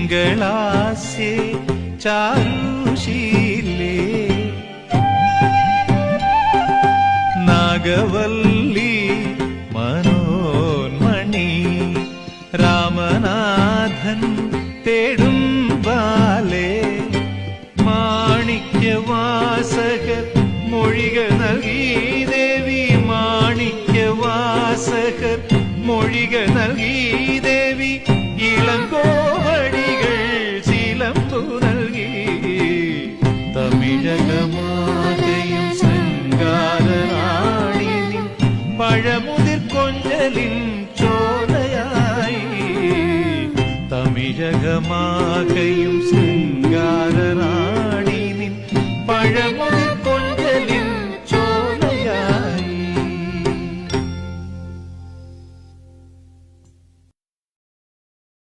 തിങ്കളാസ്യേ ചാരുശീലേ നാഗവല്ലി മനോന്മണി രാമനാഥൻ തേടും ബാലേ മാണിക്യവാസകർ മൊഴികൾ നൽകി ദേവി മാണിക്യവാസകർ മൊഴികൾ നൽകി ദേവി ഇളങ്കോവടികൾ ശീലമ്പു നൽകി തമിഴകമാകയും ശൃംഗാരറാണി പഴമുതിർ കൊഞ്ചലിൻ ചോലയായി തമിഴകമാകയും ശൃംഗാരറാണി പഴമുതിർ